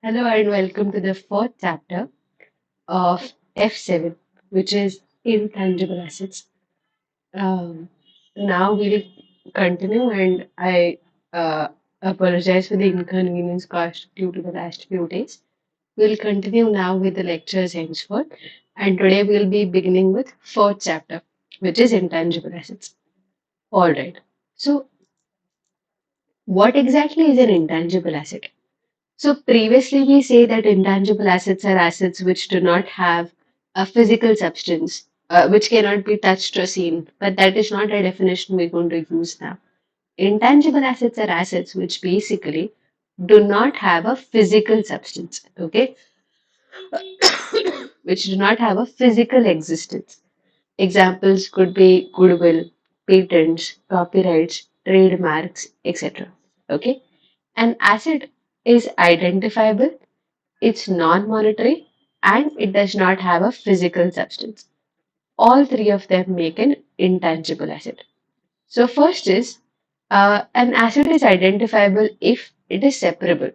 Hello and welcome to the fourth chapter of F7, which is Intangible Assets. Um, now we'll continue, and I apologize for the inconvenience caused due to the last few days. We'll continue now with the lectures henceforth, and today we'll be beginning with fourth chapter, which is Intangible Assets. All right. So, what exactly is an intangible asset? So previously we say that intangible assets are assets which do not have a physical substance, which cannot be touched or seen. But that is not a definition we're going to use now. Intangible assets are assets which basically do not have a physical substance, okay, which do not have a physical existence. Examples could be goodwill, patents, copyrights, trademarks, etc. Okay, an asset is identifiable, it's non-monetary, and it does not have a physical substance. All three of them make an intangible asset. So first is an asset is identifiable if it is separable.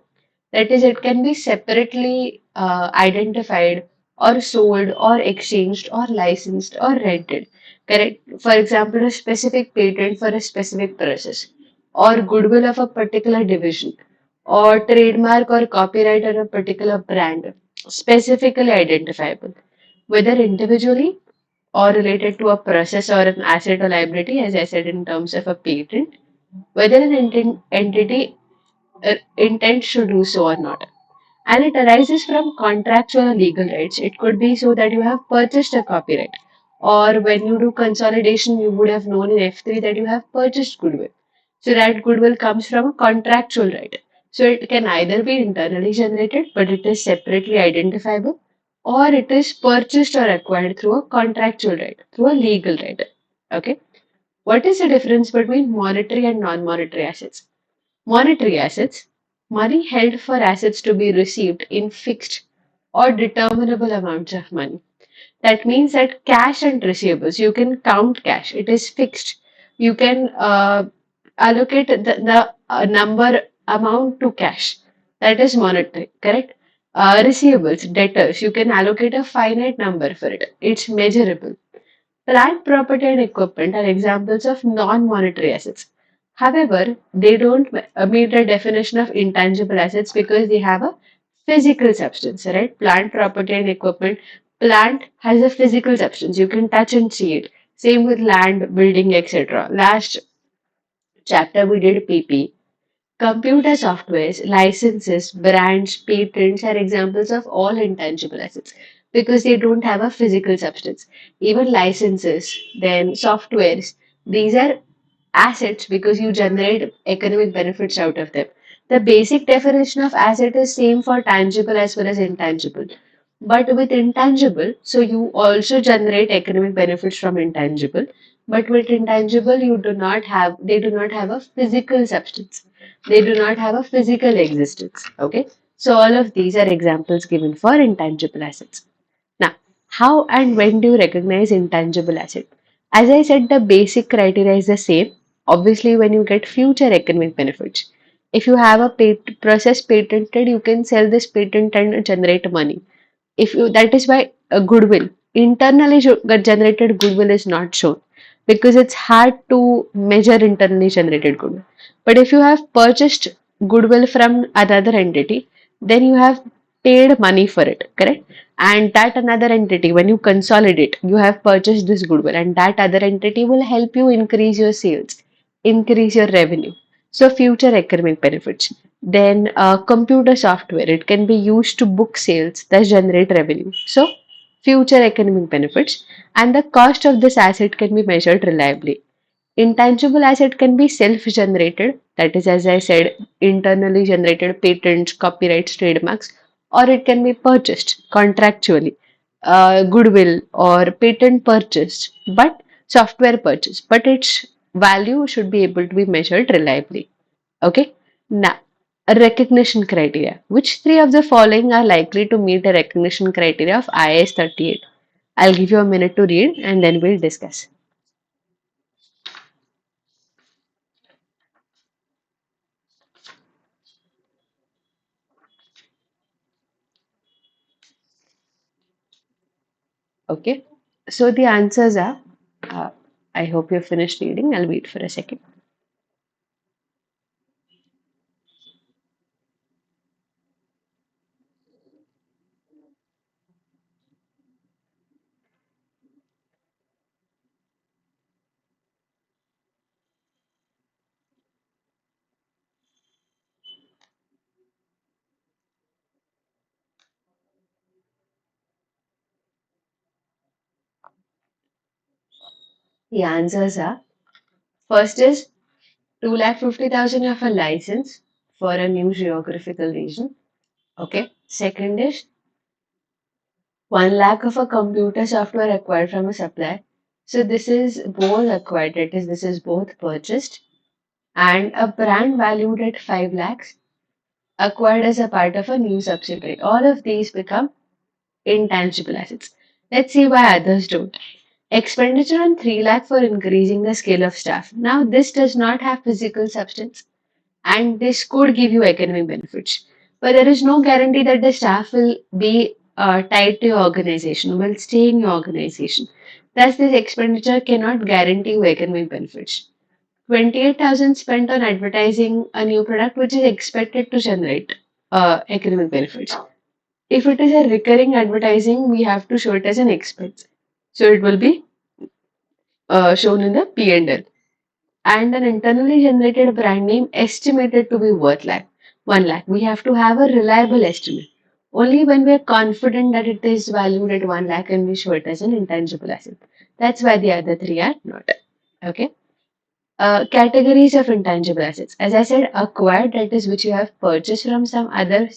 That is, it can be separately identified or sold or exchanged or licensed or rented. Correct? For example, a specific patent for a specific process or goodwill of a particular division or trademark or copyright on a particular brand, specifically identifiable, whether individually or related to a process or an asset or liability, as I said in terms of a patent, whether an entity intends to do so or not. And it arises from contractual or legal rights. It could be so that you have purchased a copyright, or when you do consolidation, you would have known in F3 that you have purchased goodwill. So that goodwill comes from a contractual right. So it can either be internally generated, but it is separately identifiable, or it is purchased or acquired through a contractual right, through a legal right. Okay. What is the difference between monetary and non-monetary assets? Monetary assets, money held for assets to be received in fixed or determinable amounts of money. That means that cash and receivables, you can count cash, it is fixed. You can allocate the number amount to cash. That is monetary, correct? Receivables, debtors, you can allocate a finite number for it. It's measurable. Plant property and equipment are examples of non-monetary assets. However, they don't meet the definition of intangible assets because they have a physical substance, right? Plant property and equipment. Plant has a physical substance. You can touch and see it. Same with land, building, etc. Last chapter we did PP. Computer softwares, licenses, brands, patents are examples of all intangible assets because they don't have a physical substance. Even licenses, then softwares, these are assets because you generate economic benefits out of them. The basic definition of asset is same for tangible as well as intangible. But with intangible, so you also generate economic benefits from intangible. But with intangible, they do not have a physical substance. They do not have a physical existence. Okay. So all of these are examples given for intangible assets. Now, how and when do you recognize intangible asset? As I said, the basic criteria is the same. Obviously, when you get future economic benefits, if you have a process patented, you can sell this patent and generate money. If you That is why a goodwill, internally generated goodwill is not shown because it's hard to measure internally generated goodwill. But if you have purchased goodwill from another entity, then you have paid money for it, correct? And that another entity, when you consolidate, you have purchased this goodwill, and that other entity will help you increase your sales, increase your revenue. So, future economic benefits. Then, computer software, it can be used to book sales, thus generate revenue. So, future economic benefits. And the cost of this asset can be measured reliably. Intangible asset can be self-generated, that is, as I said, internally generated patents, copyrights, trademarks, or it can be purchased contractually, goodwill or patent purchased, but software purchase. But its value should be able to be measured reliably. Okay. Now, a recognition criteria. Which three of the following are likely to meet the recognition criteria of IAS 38? I'll give you a minute to read and then we'll discuss. Okay. So the answers are, uh, I hope you finished reading. I'll wait for a second. The answers are, first is 2,50,000 of a license for a new geographical region. Okay. Second is 1 lakh of a computer software acquired from a supplier. So this is both acquired, that is, this is both purchased, and a brand valued at 5 lakhs acquired as a part of a new subsidiary. All of these become intangible assets. Let's see why others don't. Expenditure on 3 lakh for increasing the skill of staff. Now, this does not have physical substance and this could give you economic benefits. But there is no guarantee that the staff will be tied to your organization, will stay in your organization. Thus, this expenditure cannot guarantee you economic benefits. 28,000 spent on advertising a new product which is expected to generate economic benefits. If it is a recurring advertising, we have to show it as an expense. So it will be shown in the P&L. And an internally generated brand name estimated to be worth 1 lakh. We have to have a reliable estimate. Only when we are confident that it is valued at 1 lakh and we show it as an intangible asset. That's why the other three are not. Okay. Categories of intangible assets. As I said, acquired, that is which you have purchased from some other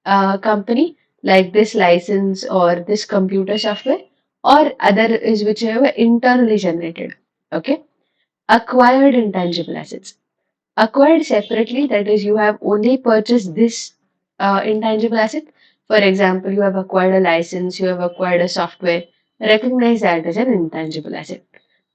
company, like this license or this computer software, or other is which you have internally generated. Okay. Acquired intangible assets. Acquired separately, that is, you have only purchased this intangible asset. For example, you have acquired a license, you have acquired a software, recognize that as an intangible asset.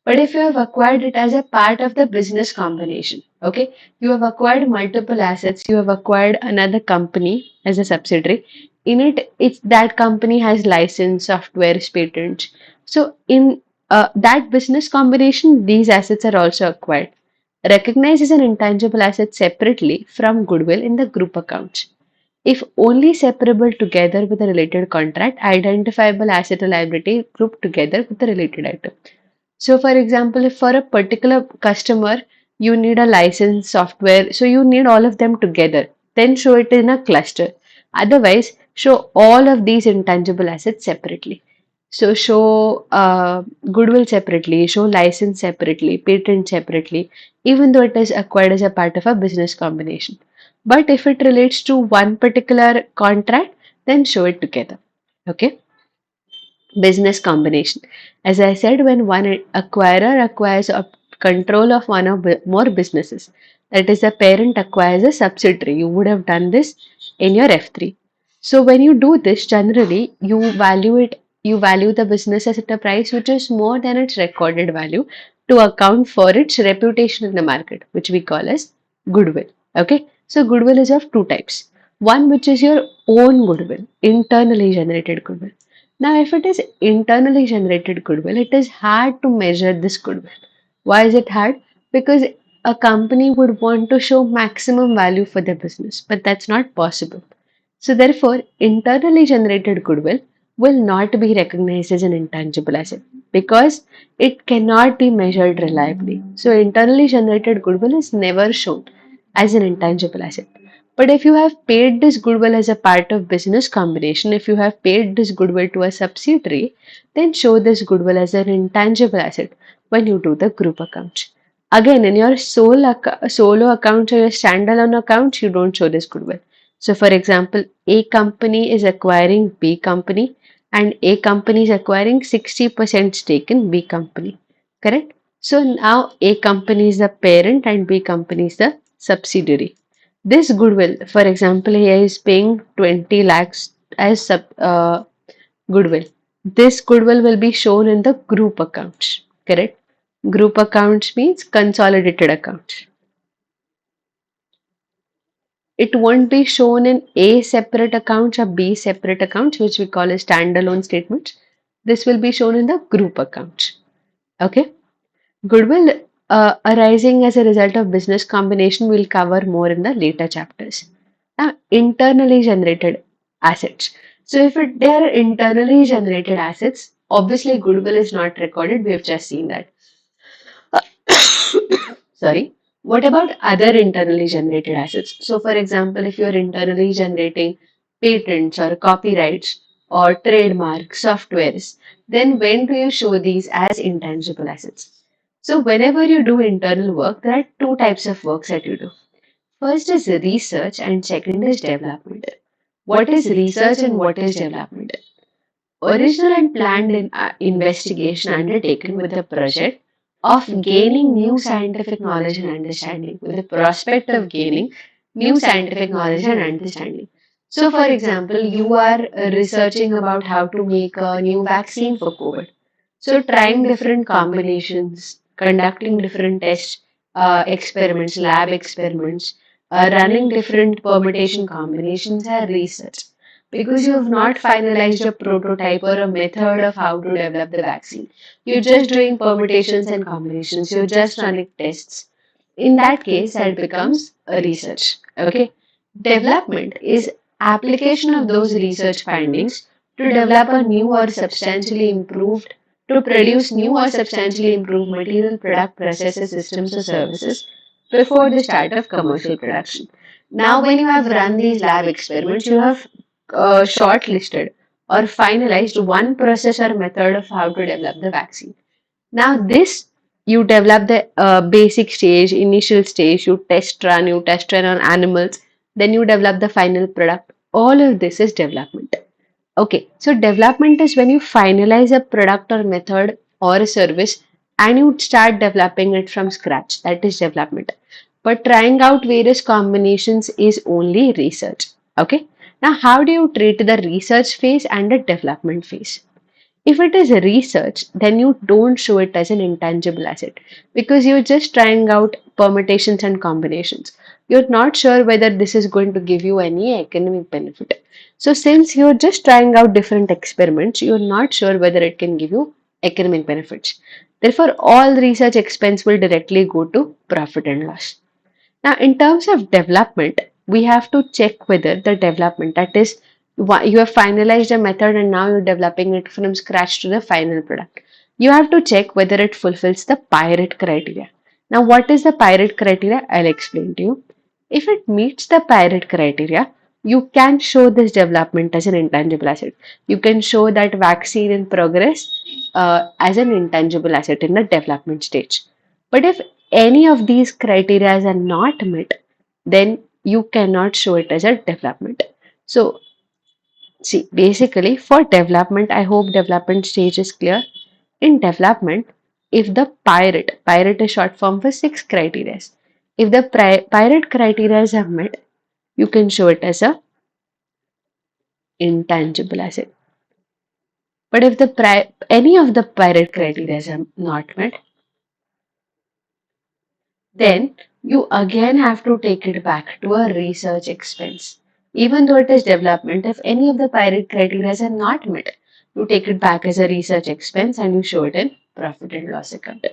But if you have acquired it as a part of the business combination, okay, you have acquired multiple assets, you have acquired another company as a subsidiary. In it, it's that company has license, software, patents. So in that business combination, these assets are also acquired. Recognized as an intangible asset separately from goodwill in the group accounts. If only separable together with a related contract, identifiable asset or liability grouped together with the related item. So, for example, if for a particular customer you need a license software, so you need all of them together, then show it in a cluster. Otherwise, show all of these intangible assets separately. So, show goodwill separately, show license separately, patent separately, even though it is acquired as a part of a business combination. But if it relates to one particular contract, then show it together. Okay. Business combination. As I said, when one acquirer acquires a control of one or more businesses, that is, the parent acquires a subsidiary. You would have done this in your F3. So when you do this, generally you value the business as at a price which is more than its recorded value to account for its reputation in the market, which we call as goodwill. Okay, so goodwill is of two types. One which is your own goodwill, internally generated goodwill. Now, if it is internally generated goodwill, it is hard to measure this goodwill. Why is it hard? Because a company would want to show maximum value for their business, but that's not possible. So, therefore, internally generated goodwill will not be recognized as an intangible asset because it cannot be measured reliably. So, internally generated goodwill is never shown as an intangible asset. But if you have paid this goodwill as a part of business combination, if you have paid this goodwill to a subsidiary, then show this goodwill as an intangible asset when you do the group accounts. Again, in your solo accounts or your standalone accounts, you don't show this goodwill. So, for example, A company is acquiring B company and A company is acquiring 60% stake in B company. Correct? So, now A company is the parent and B company is the subsidiary. This goodwill, for example, he is paying 20 lakhs as goodwill. This goodwill will be shown in the group accounts. Correct? Group accounts means consolidated accounts. It won't be shown in A separate accounts or B separate accounts, which we call as standalone statements. This will be shown in the group accounts. Okay. Goodwill arising as a result of business combination will cover more in the later chapters. Now, internally generated assets. So, if they are internally generated assets, obviously goodwill is not recorded. We have just seen that. Sorry. What about other internally generated assets? So, for example, if you're internally generating patents or copyrights or trademarks, softwares, then when do you show these as intangible assets? So, whenever you do internal work, there are two types of works that you do. First is research, and second is development. What is research and what is development? Original and planned investigation undertaken with the project of gaining new scientific knowledge and understanding, with the prospect of gaining new scientific knowledge and understanding. So, for example, you are researching about how to make a new vaccine for COVID. So, trying different combinations, conducting different tests, experiments, lab experiments, running different permutation combinations are research because you have not finalized a prototype or a method of how to develop the vaccine. You're just doing permutations and combinations, you're just running tests. In that case, that becomes a research. Okay. Development is application of those research findings to develop a new or substantially improved to produce new or substantially improved material, product, processes, systems, or services before the start of commercial production. Now, when you have run these lab experiments, you have shortlisted or finalized one process or method of how to develop the vaccine. Now, this you develop the basic stage, initial stage, you test run on animals, then you develop the final product. All of this is development. Okay, so development is when you finalize a product or method or a service and you start developing it from scratch. That is development. But trying out various combinations is only research. Okay, now how do you treat the research phase and the development phase? If it is research, then you don't show it as an intangible asset because you're just trying out permutations and combinations. You're not sure whether this is going to give you any economic benefit. So, since you're just trying out different experiments, you're not sure whether it can give you economic benefits. Therefore, all research expense will directly go to profit and loss. Now, in terms of development, we have to check whether the development, that is, you have finalized a method and now you're developing it from scratch to the final product. You have to check whether it fulfills the pirate criteria. Now, what is the pirate criteria? I'll explain to you. If it meets the pirate criteria, you can show this development as an intangible asset. You can show that vaccine in progress as an intangible asset in the development stage. But if any of these criteria are not met, then you cannot show it as a development. So, see, basically for development, I hope development stage is clear. In development, if the pirate is short form for 6 criteria. If the pirate criteria are met, you can show it as a intangible asset. But if the any of the pirate criteria are not met, then you again have to take it back to a research expense. Even though it is development, if any of the pirate criteria are not met, you take it back as a research expense and you show it in profit and loss account.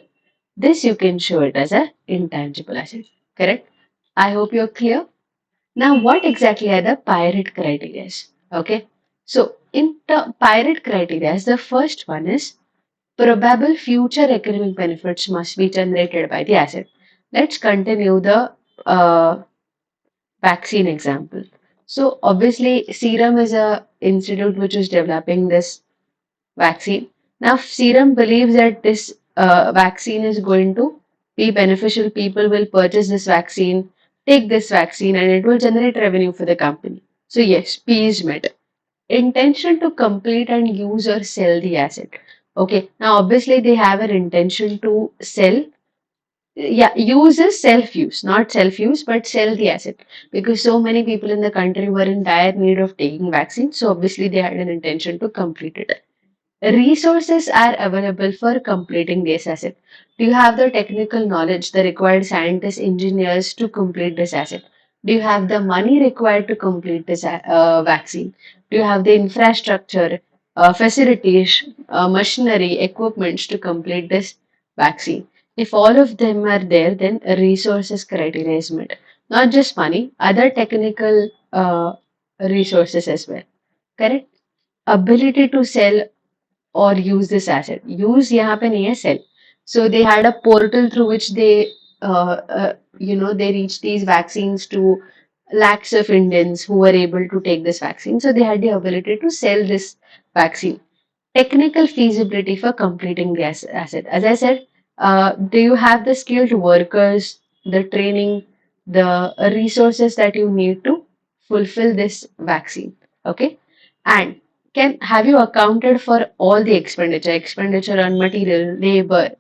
This you can show it as a intangible asset. Correct? I hope you're clear. Now, what exactly are the pirate criteria? Okay. So, in the pirate criteria, the first one is probable future economic benefits must be generated by the asset. Let's continue the vaccine example. So obviously, Serum is a institute which is developing this vaccine. Now, Serum believes that this vaccine is going to be beneficial. People will purchase this vaccine, take this vaccine, and it will generate revenue for the company. So yes, P is met. Intention to complete and use or sell the asset. Okay, now obviously they have an intention to sell. Yeah, use is self-use, not self-use, but sell the asset because so many people in the country were in dire need of taking vaccine. So obviously they had an intention to complete it. Resources are available for completing this asset. Do you have the technical knowledge, the required scientists, engineers to complete this asset? Do you have the money required to complete this vaccine? Do you have the infrastructure? facilities, machinery, equipments to complete this vaccine. If all of them are there, then a resources criteria is met. Not just money, other technical resources as well. Correct? Ability to sell or use this asset. Use यहाँ पे नहीं है sell. So they had a portal through which they reached these vaccines to lakhs of Indians who were able to take this vaccine. So they had the ability to sell this vaccine. Technical feasibility for completing the asset. As I said, do you have the skilled workers, the training, the resources that you need to fulfill this vaccine? Okay. And can have you accounted for all the expenditure on material, labor,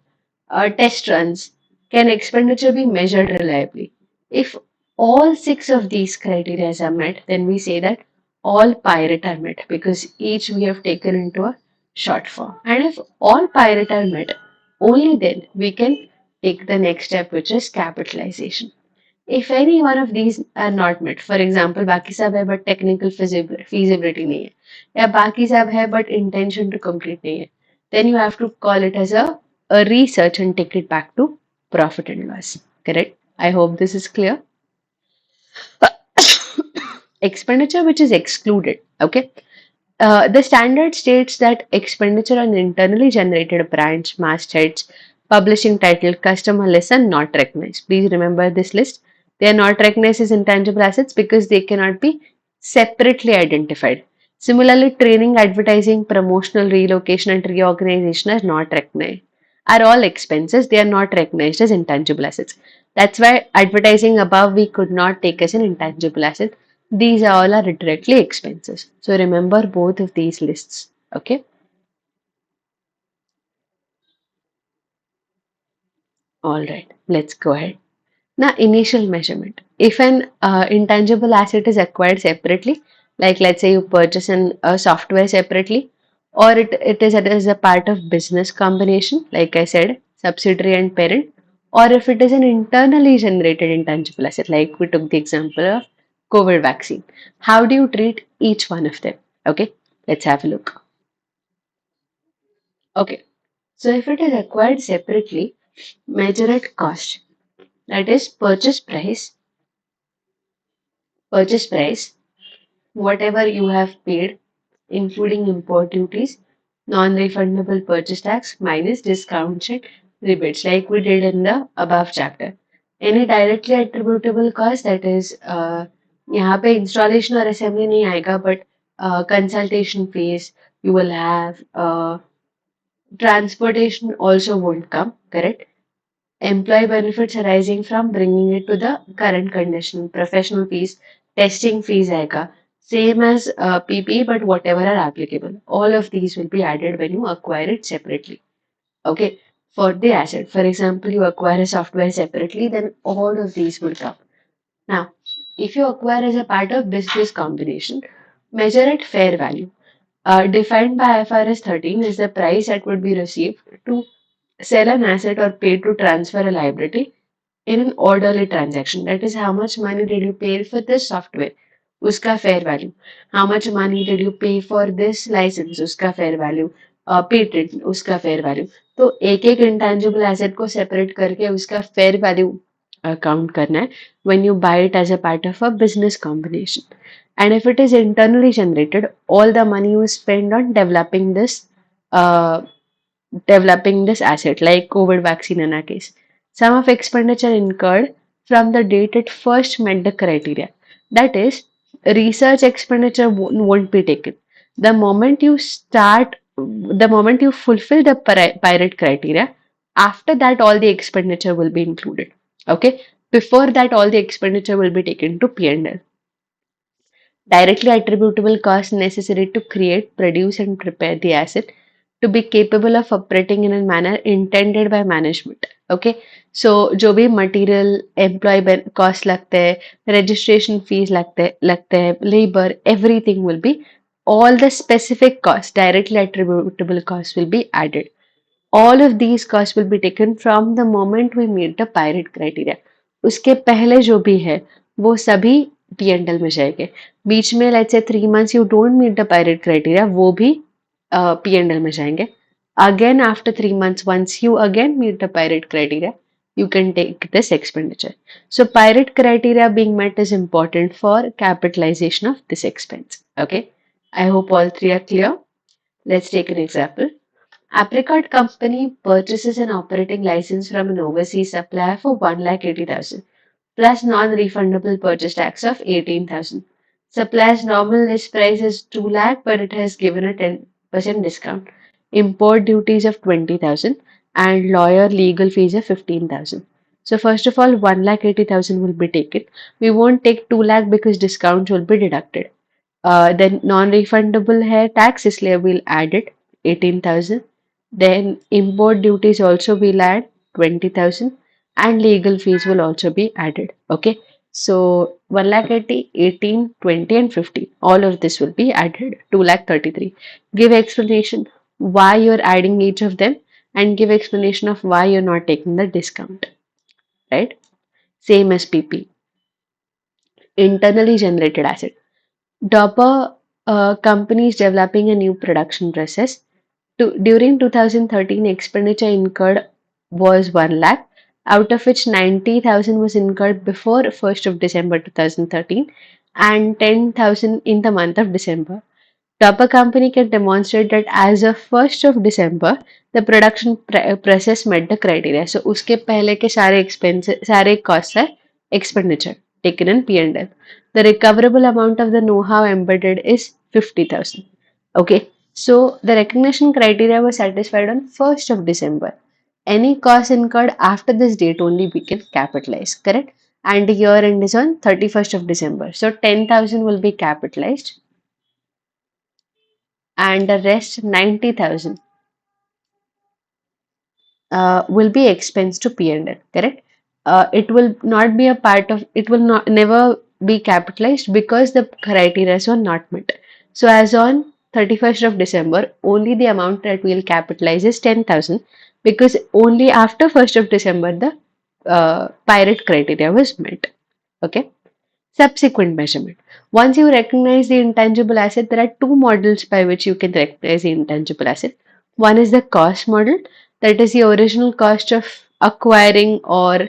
test runs? Can expenditure be measured reliably? If all six of these criteria are met, then we say that all pirate are met because each we have taken into a short form. And if all pirate are met, only then we can take the next step, which is capitalization. If any one of these are not met, for example, बाकी सब है but technical feasibility नहीं है, या बाकी सब है but intention to complete नहीं है, then you have to call it as a research and take it back to profit and loss. Correct? I hope this is clear. Expenditure which is excluded. Okay. The standard states that expenditure on internally generated brands, mastheads, publishing title, customer lists are not recognized. Please remember this list. They are not recognized as intangible assets because they cannot be separately identified. Similarly, training, advertising, promotional relocation, and reorganization are not recognized. Are all expenses. They are not recognized as intangible assets. That's why advertising above we could not take as an intangible asset. These all are directly expenses. So remember both of these lists. Okay. All right. Let's go ahead. Now, initial measurement. If an intangible asset is acquired separately, like let's say you purchase a software separately, or it is as a part of business combination, like I said, subsidiary and parent, or if it is an internally generated intangible asset, like we took the example of COVID vaccine. How do you treat each one of them? Okay, let's have a look. Okay, so if it is acquired separately, measure at cost. That is purchase price, whatever you have paid, including import duties, non-refundable purchase tax minus discounts and rebates, like we did in the above chapter. Any directly attributable cost, that is यहाँ पे installation और assembly नहीं आएगा, but consultation fees you will have, transportation also won't come, correct? Employee benefits arising from bringing it to the current condition, professional fees, testing fees आएगा, same as PPE, but whatever are applicable. All of these will be added when you acquire it separately. Okay, for the asset. For example, you acquire a software separately, then all of these will come. Now, if you acquire as a part of business combination, measure at fair value. Defined by IFRS 13 is the price that would be received to sell an asset or pay to transfer a liability in an orderly transaction. That is, how much money did you pay for this software? Uska fair value. How much money did you pay for this license? Uska fair value. Patent, uska fair value. तो एक एक intangible asset को separate करके उसका fair value account करना है when you buy it as a part of a business combination. And if it is internally generated, all the money you spend on uh, developing this asset, like COVID vaccine in our case. Sum of expenditure incurred from the date it first met the criteria. That is, research expenditure won't be taken. The moment you fulfill the pirate criteria, after that all the expenditure will be included. Okay, before that all the expenditure will be taken to P&L. Directly attributable costs necessary to create, produce, and prepare the asset to be capable of operating in a manner intended by management. Okay, so जो भी material, employee cost लगते हैं, registration fees लगते हैं, labor, everything will be, all the specific costs, directly attributable costs will be added. All of these costs will be taken from the moment we meet the pirate criteria. उसके पहले जो भी है वो सभी P&L में जाएंगे. बीच में let's say 3 months you don't meet the pirate criteria, वो भी P&L में जाएंगे. Again, after 3 months, once you again meet the pirate criteria, you can take this expenditure. So pirate criteria being met is important for capitalization of this expense. Okay. I hope all three are clear. Let's take an example. Apricot Company purchases an operating license from an overseas supplier for 1,80,000 plus non-refundable purchase tax of 18,000. Supplier's normal list price is 2 lakh, but it has given a 10% discount. Import duties of 20,000 and lawyer legal fees of 15,000. So first of all, 1,80,000 will be taken. We won't take 2 lakh because discounts will be deducted. Then non-refundable hair tax इसलिए we'll add it 18,000. Then import duties also we'll add 20,000 and legal fees will also be added. Okay. So 1 lakh 80, 18, 20 and 15. All of this will be added. 2 lakh 33. Give explanation why you're adding each of them and give explanation of why you're not taking the discount. Right? Same as PP. Internally generated asset. Dopper companies developing a new production process. During 2013, expenditure incurred was 1 lakh, out of which 90,000 was incurred before 1st of December 2013 and 10,000 in the month of December. Topper company can demonstrate that as of 1st of December, the production process met the criteria. So उसके पहले के सारे expenses, सारे costs are expenditure taken in P&L. The recoverable amount of the know-how embedded is 50,000. Okay, so the recognition criteria was satisfied on 1st of December. Any cost incurred after this date only we can capitalize, correct? And the year end is on 31st of December. So 10,000 will be capitalized and the rest 90,000 will be expense to P&L, correct? It will not be a part of, it will not never be capitalized because the criteria were not met. So as on 31st of December, only the amount that we'll capitalize is 10,000 because only after 1st of December the pirate criteria was met. Okay. Subsequent measurement. Once you recognize the intangible asset, there are two models by which you can recognize the intangible asset. One is the cost model, that is the original cost of acquiring or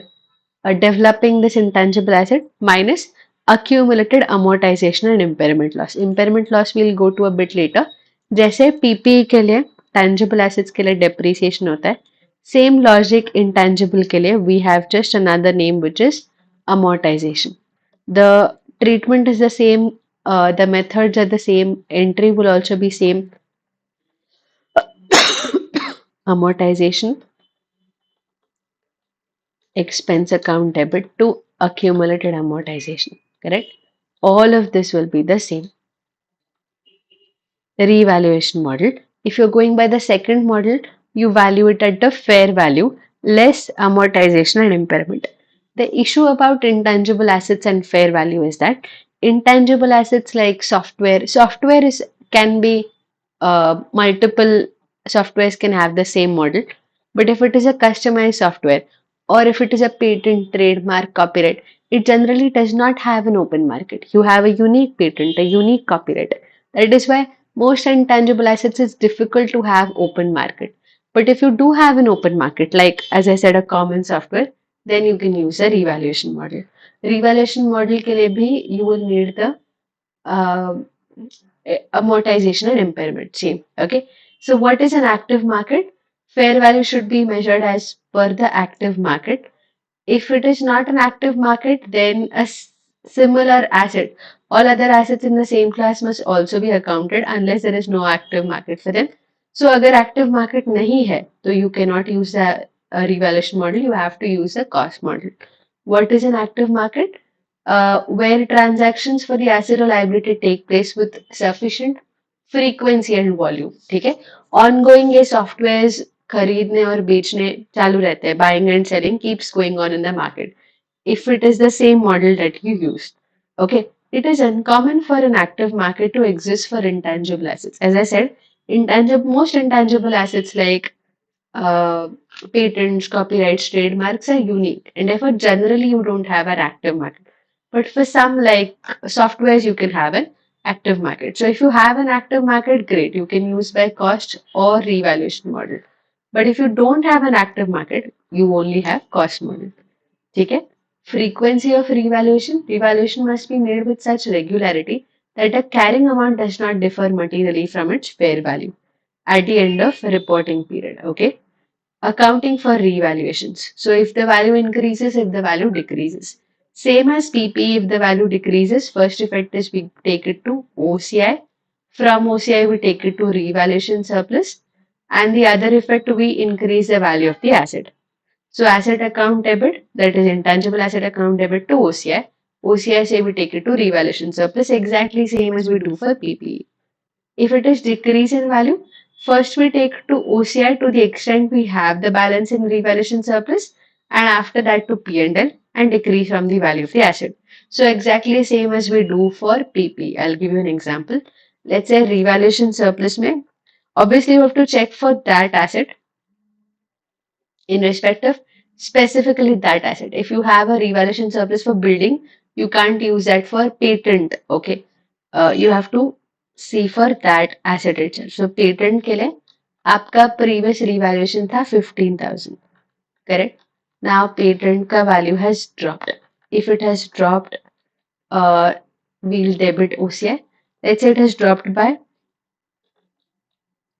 developing this intangible asset minus accumulated amortization and impairment loss. Impairment loss we'll go to a bit later. जैसे PPE के लिए tangible assets के लिए depreciation होता है, same logic intangible के लिए we have just another name which is amortization. The treatment is the same, the methods are the same, entry will also be same. Amortization, expense account debit to accumulated amortization, correct? All of this will be the same. The revaluation model. If you're going by the second model, you value it at the fair value, less amortization and impairment. The issue about intangible assets and fair value is that intangible assets like software is can be multiple softwares can have the same model, but if it is a customized software or if it is a patent, trademark, copyright, it generally does not have an open market. You have a unique patent, a unique copyright. That is why most intangible assets is difficult to have open market. But if you do have an open market, like as I said, a common software, then you can use a revaluation model. Revaluation model के लिए भी you will need the uh, amortization and impairment. Same. Okay. So what is an active market? Fair value should be measured as per the active market. If it is not an active market, then a similar asset, all other assets in the same class must also be accounted unless there is no active market for them. So अगर active market नहीं है, तो you cannot use the revaluation model. You have to use the cost model. What is an active market? Where transactions for the asset or liability take place with sufficient frequency and volume. ठीक है? Ongoing ये softwares खरीदने और बेचने चालू रहते हैं. Buying and selling keeps going on in the market. If it is the same model that you used. Okay. It is uncommon for an active market to exist for intangible assets. As I said, most intangible assets like uh, patents, copyrights, trademarks are unique, and therefore generally you don't have an active market. But for some like softwares, you can have it. active market. So if you have an active market, great, you can use by cost or revaluation model. But if you don't have an active market, you only have cost model. ठीक है? Frequency of revaluation. Revaluation must be made with such regularity that the carrying amount does not differ materially from its fair value at the end of reporting period. Okay. Accounting for revaluations. So if the value increases, if the value decreases. Same as PP, if the value decreases, first effect is we take it to OCI. From OCI, we take it to revaluation surplus. And the other effect, we increase the value of the asset. So asset account debit, that is intangible asset account debit to OCI. OCI say we take it to revaluation surplus, exactly same as we do for PPE. If it is decrease in value, first we take to OCI to the extent we have the balance in revaluation surplus, and after that to P&L and decrease from the value of the asset. So exactly same as we do for PP. I'll give you an example. Let's say revaluation surplus mein, obviously you have to check for that asset in respect of specifically that asset. If you have a revaluation surplus for building, you can't use that for patent. Okay, you have to see for that asset itself. So patent के लिए आपका previous revaluation था 15,000, correct? Now patent का value has dropped. If it has dropped, we'll debit OCI. Let's say it has dropped by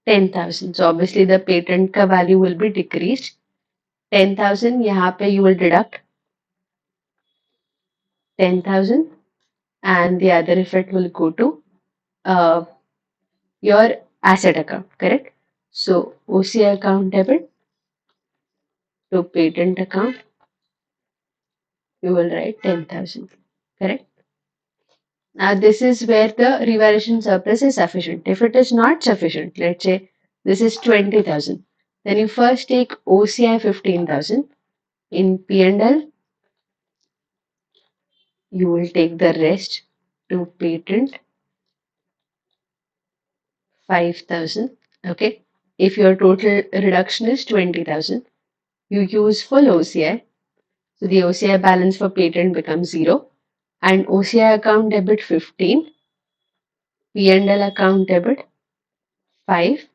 10,000. So obviously the patent का value will be decreased. 10,000 यहाँ पे you will deduct 10,000 and the other effect will go to uh, your asset account, correct? So OCI account debit to patent account, you will write 10,000, correct? Now this is where the revaluation surplus is sufficient. If it is not sufficient, let's say this is 20,000, then you first take OCI 15,000 in P&L, you will take the rest to patent 5,000. Okay. If your total reduction is 20,000, you use full OCI. So the OCI balance for patent becomes 0 and OCI account debit 15, P&L account debit 5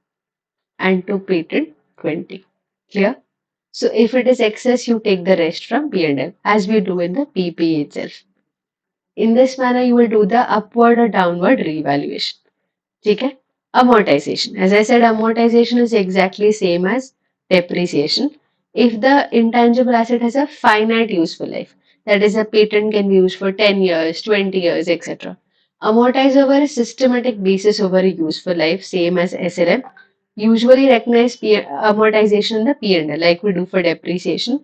and to patent 20. Clear? So if it is excess, you take the rest from P&L as we do in the PPE itself. In this manner, you will do the upward or downward revaluation. ठीक है? Amortization. As I said, amortization is exactly same as depreciation. If the intangible asset has a finite useful life, that is, a patent can be used for 10 years, 20 years, etc. Amortize over a systematic basis over a useful life, same as SLM. Usually recognize amortization in the P&L like we do for depreciation.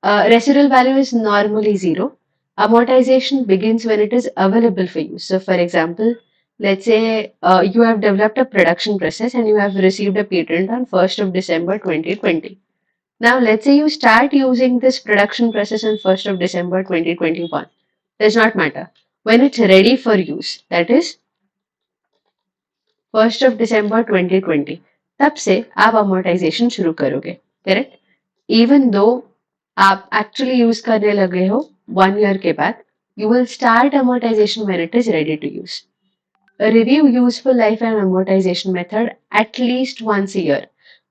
Residual value is normally zero. Amortization begins when it is available for use. So, for example, let's say you have developed a production process and you have received a patent on 1st of December 2020. Now, let's say you start using this production process on 1st of December 2021. Does not matter. When it's ready for use, that is 1st of December 2020, तब से आप amortization शुरू करोगे, correct? Even though आप actually use करने लगे हो 1 year के बाद, you will start amortization when it is ready to use. Review useful life and amortization method at least once a year.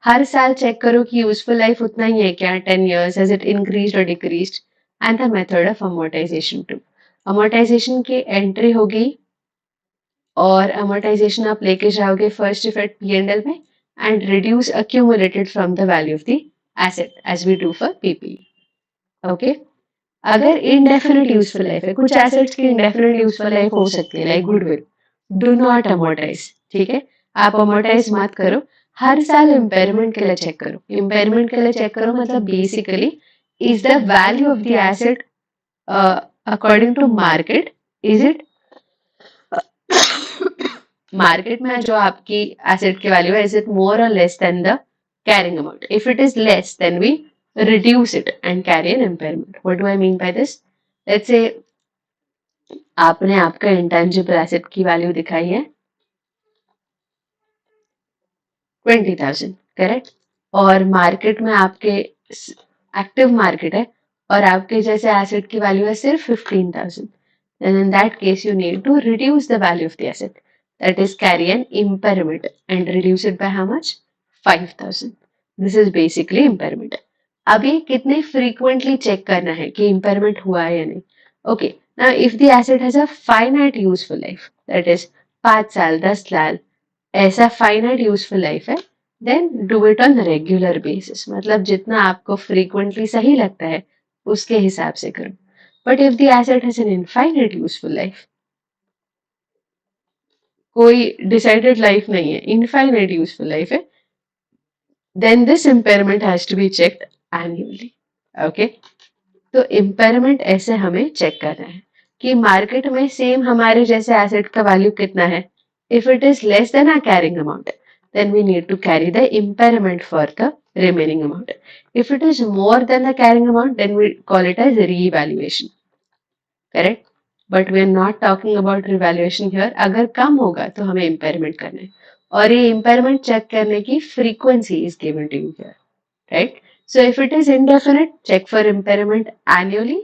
हर साल चेक करो कि useful life उतना ही है क्या, 10 years, has it increased or decreased, and the method of amortization too. Amortization की entry होगी और amortization आप लेके जाओगे first effect P&L में and reduce accumulated from the value of the asset as we do for PPE. Okay? अगर indefinite useful life है, कुछ assets की indefinite useful life हो सकती है, like goodwill. Do not amortize. ठीक है? आप amortize मत करो. हर साल impairment के लिए चेक करो. Impairment के लिए चेक करो मतलब basically is the value of the asset according to market, is it market में जो आपकी एसेट की वैल्यू है, is it more or less than the carrying amount? If it is less then we reduce it and carry an impairment. What do I mean by this? Let's say आपने आपका intangible asset की value दिखाई है 20,000, correct? और market में आपके active market है और आपके जैसे एसेट की वैल्यू है सिर्फ 15,000. then in that case you need to reduce the value of the asset. That is carry an impairment and reduce it by how much? 5,000. This is basically impairment. अब ये कितने frequently check करना है कि impairment हुआ है या नहीं. Okay, now if the asset has a finite useful life, that is 5 साल 10 साल ऐसा फाइनाइट यूजफुल लाइफ है, then do it on regular basis. मतलब जितना आपको फ्रीक्वेंटली सही लगता है उसके हिसाब से करो. But if the asset has an infinite useful life, कोई डिसाइडेड लाइफ नहीं है, इनफाइनाइट यूजफुल लाइफ है, then this impairment has to be checked annually. Okay, तो इम्पेयरमेंट ऐसे हमें चेक करना है कि मार्केट में सेम हमारे जैसे एसेट का वैल्यू कितना है. If it is less than our carrying amount, then we need to carry the impairment for the remaining amount. If it is more than the carrying amount, then we call it as revaluation. Correct? But we are not talking about revaluation here. अगर कम होगा तो हमें impairment करना है. और ये impairment check करने की frequency is given to you here. Right? So if it is indefinite, check for impairment annually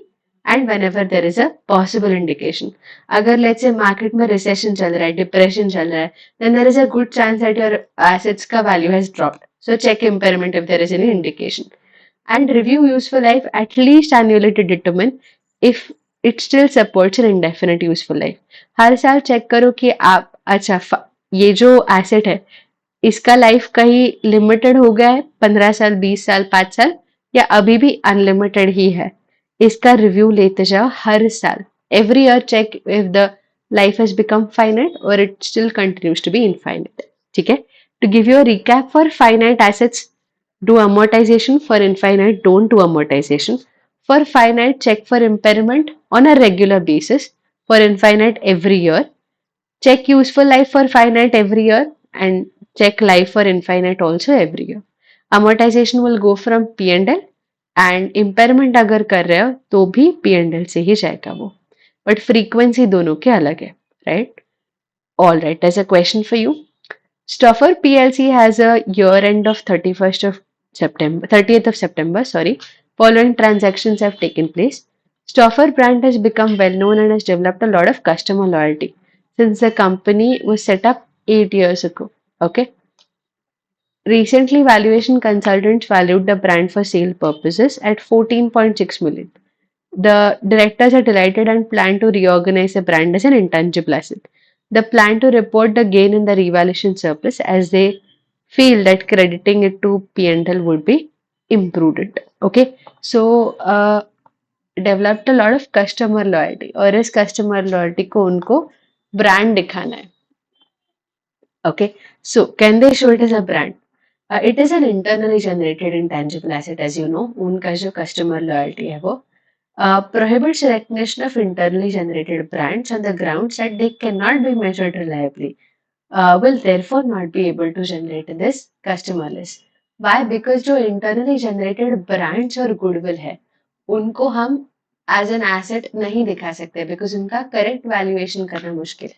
and whenever there is a possible indication. अगर let's say market में recession चल रहा है, depression चल रहा है, then there is a good chance that your assets का value has dropped. So check impairment if there is any indication. And review useful life at least annually to determine if it still supports an indefinite useful life. हर साल check करो कि आप अच्छा ये जो asset है इसका लाइफ कहीं लिमिटेड हो गया है 15 साल 20 साल 5 साल या अभी भी अनलिमिटेड ही है. इसका रिव्यू लेते जाओ हर साल. Every year check if the life has become finite or it still continues to be infinite. ठीक है, to give you a recap for finite assets, do amortization. For infinite, don't do amortization. For finite, check for impairment on a regular basis. For infinite, every year. Check useful life for finite every year and check life for infinite also every year. Amortization will go from P&L and impairment अगर कर रहे हो तो भी P&L से ही जाएगा वो. But frequency दोनों के अलग है, right? All right, there's a question for you. Stoffer PLC has a year end of 30th of September, sorry. Following transactions have taken place. Stoffer brand has become well known and has developed a lot of customer loyalty since the company was set up 8 years ago. Okay. Recently, valuation consultants valued the brand for sale purposes at 14.6 million. The directors are delighted and plan to reorganize the brand as an intangible asset. They plan to report the gain in the revaluation surplus as they feel that crediting it to P&L would be imprudent. Okay, so developed a lot of customer loyalty और इस customer loyalty को उनको brand दिखाना है. Okay, so can they show it as a brand? It is an internally generated intangible asset, as you know. उनका जो customer loyalty है वो prohibits recognition of internally generated brands on the grounds that they cannot be measured reliably, will therefore not be able to generate this customer list. Why? Because जो internally generated brands और goodwill है, उनको हम as an asset नहीं दिखा सकते because उनका correct valuation करना मुश्किल है.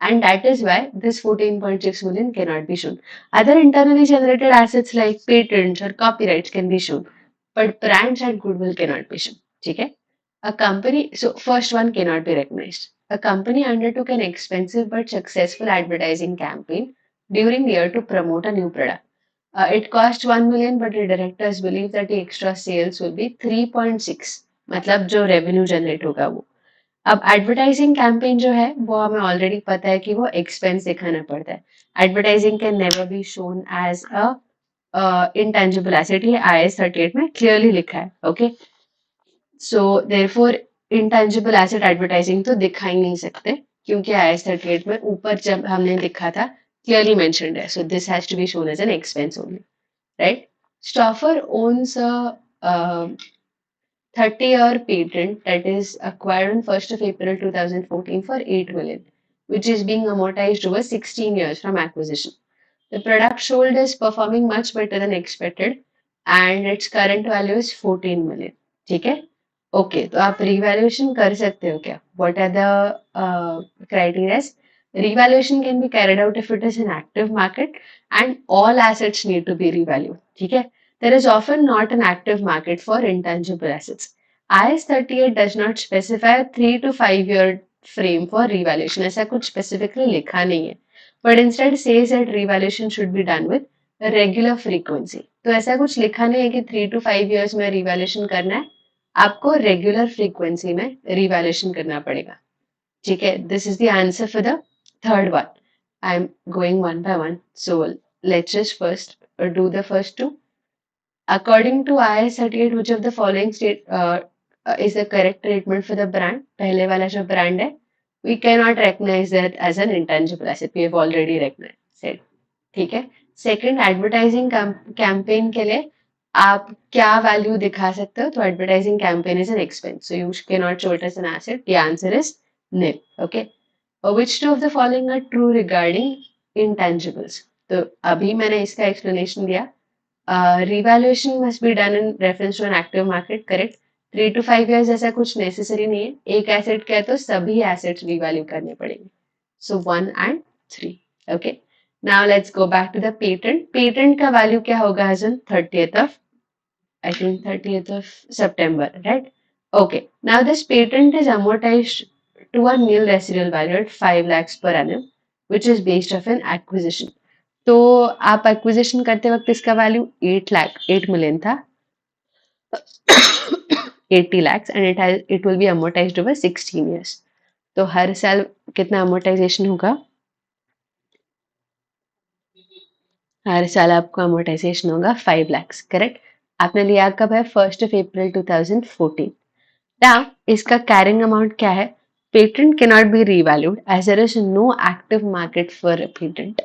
And that is why this 14.6 million cannot be shown. Other internally generated assets like patents or copyrights can be shown, but brands and goodwill cannot be shown. Okay? A company, so first one cannot be recognized. A company undertook an expensive but successful advertising campaign during the year to promote a new product. It cost 1 million, but the directors believe that the extra sales will be 3.6. मतलब जो revenue generate होगा वो. अब advertising campaign जो है वो हमें already पता है कि वो एक्सपेंस दिखाना पड़ता है. Advertising can never be shown as a intangible asset. ये IAS 38 में क्लियरली लिखा है. Okay, so therefore intangible asset advertising तो दिखा ही नहीं सकते क्योंकि IAS 38 में ऊपर जब हमने लिखा था क्लियरली मेंशन्ड है. So this has to be shown as an expense only, right? Stauffer owns a 30-year patent that is acquired on 1st of April 2014 for 8 million, which is being amortized over 16 years from acquisition. The product sold is performing much better than expected and its current value is 14 million. ठीक है? Okay, तो आप revaluation कर सकते हो क्या? What are the criteria? Revaluation can be carried out if it is an active market and all assets need to be revalued. ठीक है? There is often not an active market for intangible assets. IS 38 does not specify a 3 to 5 year frame for revaluation. ऐसा कुछ specifically लिखा नहीं है. But instead says that revaluation should be done with a regular frequency. तो ऐसा कुछ लिखा नहीं है कि 3 to 5 years में revaluation करना है. आपको regular frequency में revaluation करना पड़ेगा. ठीक है. This is the answer for the third one. I'm going one by one. So let's just first do the first two. According to IS 38, which of the following is the correct treatment for the brand? पहले वाला जो brand है, we cannot recognize that as an intangible asset. We have already recognized. ठीक है. Second, advertising campaign के लिए आप क्या value दिखा सकते हो? तो advertising campaign is an expense, so you cannot show it as an asset. The answer is nil. Okay. Which two of the following are true regarding intangibles? तो अभी मैंने इसका explanation दिया. Revaluation must be done in reference to an active market, correct? 3 to 5 years ऐसा कुछ necessary नहीं है. एक asset क्या है तो सभी assets revalue करने पड़ेंगे. So 1 and 3. Okay. Now let's go back to the patent. Patent का value क्या होगा as on 30th of September, right? Okay. Now this patent is amortized to a nil residual value at 5 lakhs per annum, which is based off an acquisition. तो आप acquisition करते वक्त इसका value 8 million था 80 lakhs and it will be amortized over 16 years. तो हर साल कितना amortization होगा? हर साल आपको amortization होगा 5 lakhs, correct? आपने लिया कब है? 1st of April 2014. Now इसका carrying amount क्या है? Patent cannot be revalued as there is no active market for a patent.